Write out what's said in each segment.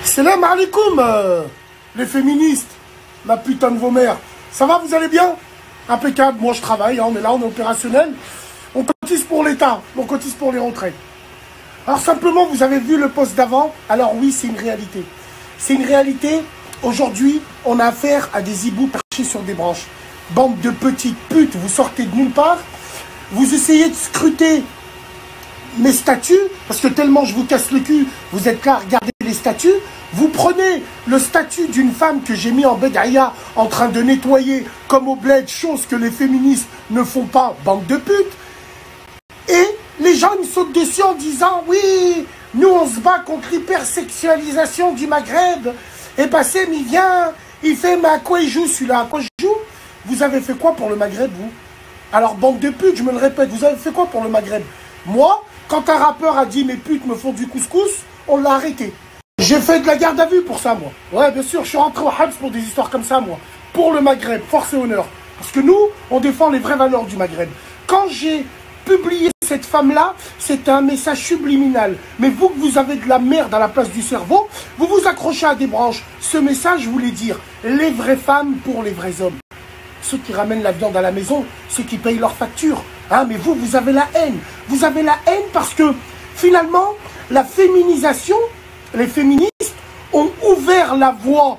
Salam alaikum, les féministes, la putain de vos mères. Ça va, vous allez bien? Impeccable, moi je travaille, hein, on est là, on est opérationnel. On cotise pour l'État, on cotise pour les retraites. Alors simplement, vous avez vu le poste d'avant. Alors oui, c'est une réalité. C'est une réalité. Aujourd'hui, on a affaire à des hiboux perchés sur des branches. Bande de petites putes, vous sortez de nulle part. Vous essayez de scruter mes statuts, parce que tellement je vous casse le cul, vous êtes là à regarder les statuts. Vous prenez le statut d'une femme que j'ai mis en bédaïa en train de nettoyer comme au bled, chose que les féministes ne font pas, bande de putes. Et les gens me sautent dessus en disant « Oui, nous on se bat contre l'hypersexualisation du Maghreb. » Et Bassem il vient, il fait « Mais à quoi il joue celui-là? À quoi je joue ?» Vous avez fait quoi pour le Maghreb, vous? Alors bande de putes, je me le répète, vous avez fait quoi pour le Maghreb? Moi, quand un rappeur a dit « Mes putes me font du couscous », on l'a arrêté. J'ai fait de la garde à vue pour ça, moi. Ouais, bien sûr, je suis rentré au Habs pour des histoires comme ça, moi. Pour le Maghreb, force et honneur. Parce que nous, on défend les vraies valeurs du Maghreb. Quand j'ai publié cette femme-là, c'était un message subliminal. Mais vous, que vous avez de la merde à la place du cerveau, vous vous accrochez à des branches. Ce message voulait dire les vraies femmes pour les vrais hommes. Ceux qui ramènent la viande à la maison, ceux qui payent leurs factures. Hein, mais vous avez la haine. Vous avez la haine parce que, finalement, la féminisation, les féministes ont ouvert la voie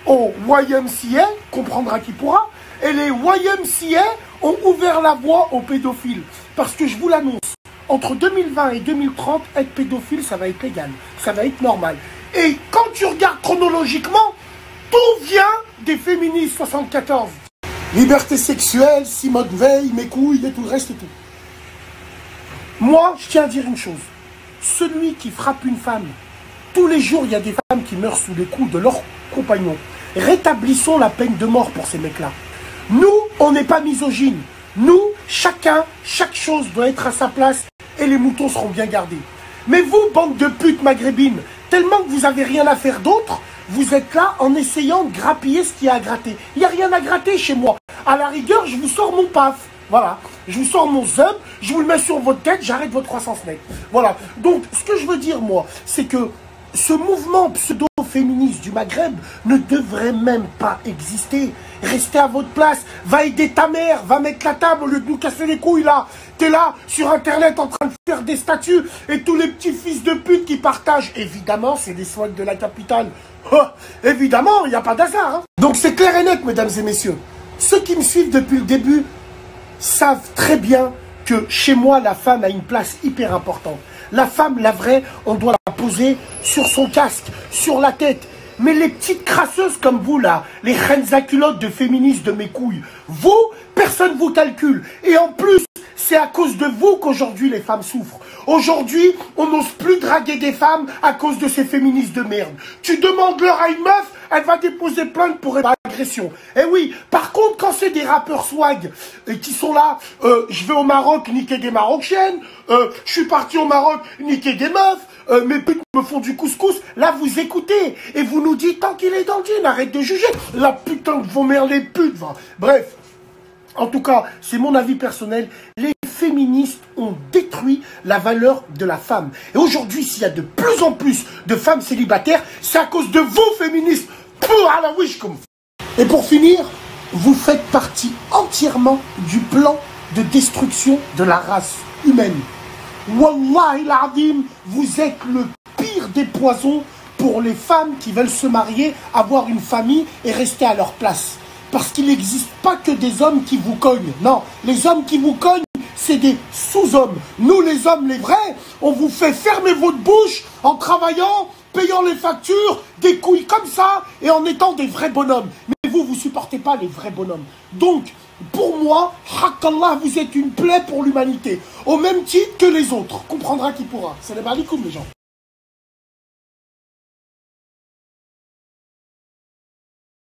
au YMCA, comprendra qui pourra, et les YMCA ont ouvert la voie aux pédophiles. Parce que je vous l'annonce, entre 2020 et 2030, être pédophile, ça va être légal, ça va être normal. Et quand tu regardes chronologiquement, tout vient des féministes 74. Liberté sexuelle, Simone Veil, mes couilles et tout le reste et tout. Moi, je tiens à dire une chose. Celui qui frappe une femme, tous les jours, il y a des femmes qui meurent sous les coups de leurs compagnons. Rétablissons la peine de mort pour ces mecs-là. Nous, on n'est pas misogynes. Nous, chacun, chaque chose doit être à sa place et les moutons seront bien gardés. Mais vous, bande de putes maghrébines, tellement que vous n'avez rien à faire d'autre, vous êtes là en essayant de grappiller ce qu'il y a à gratter. Il n'y a rien à gratter chez moi. À la rigueur, je vous sors mon paf. Voilà. Je vous sors mon zub, je vous le mets sur votre tête, j'arrête votre croissance nette. Voilà. Donc, ce que je veux dire, moi, c'est que ce mouvement pseudo-féministe du Maghreb ne devrait même pas exister. Restez à votre place, va aider ta mère, va mettre la table au lieu de nous casser les couilles là. T'es là sur internet en train de faire des statuts et tous les petits fils de pute qui partagent. Évidemment, c'est des swags de la capitale. Oh, évidemment, il n'y a pas d'hasard. Hein. Donc c'est clair et net, mesdames et messieurs. Ceux qui me suivent depuis le début savent très bien que chez moi, la femme a une place hyper importante. La femme, la vraie, on doit la poser sur son casque, sur la tête. Mais les petites crasseuses comme vous, là, les reines à culottes de féministes de mes couilles, vous, personne vous calcule. Et en plus, c'est à cause de vous qu'aujourd'hui les femmes souffrent. Aujourd'hui, on n'ose plus draguer des femmes à cause de ces féministes de merde. Tu demandes leur à une meuf, elle va déposer plainte pour agression. Eh oui, par contre, quand c'est des rappeurs swag qui sont là, je vais au Maroc niquer des Marocaines, je suis parti au Maroc niquer des meufs, mes putes me font du couscous, là vous écoutez, et vous nous dites, tant qu'il est dans le jean, arrête de juger, la putain de vos mères les putes, va. Bref. En tout cas, c'est mon avis personnel, les féministes ont détruit la valeur de la femme. Et aujourd'hui, s'il y a de plus en plus de femmes célibataires, c'est à cause de vous, féministes. À la wish comme. Et pour finir, vous faites partie entièrement du plan de destruction de la race humaine. Wallahi l'azim, vous êtes le pire des poisons pour les femmes qui veulent se marier, avoir une famille et rester à leur place. Parce qu'il n'existe pas que des hommes qui vous cognent. Non, les hommes qui vous cognent, c'est des sous-hommes. Nous, les hommes, les vrais, on vous fait fermer votre bouche en travaillant, payant les factures, des couilles comme ça, et en étant des vrais bonhommes. Mais vous, vous supportez pas les vrais bonhommes. Donc, pour moi, Hakallah, vous êtes une plaie pour l'humanité. Au même titre que les autres. Comprendra qui pourra. Salam alaikum, les gens.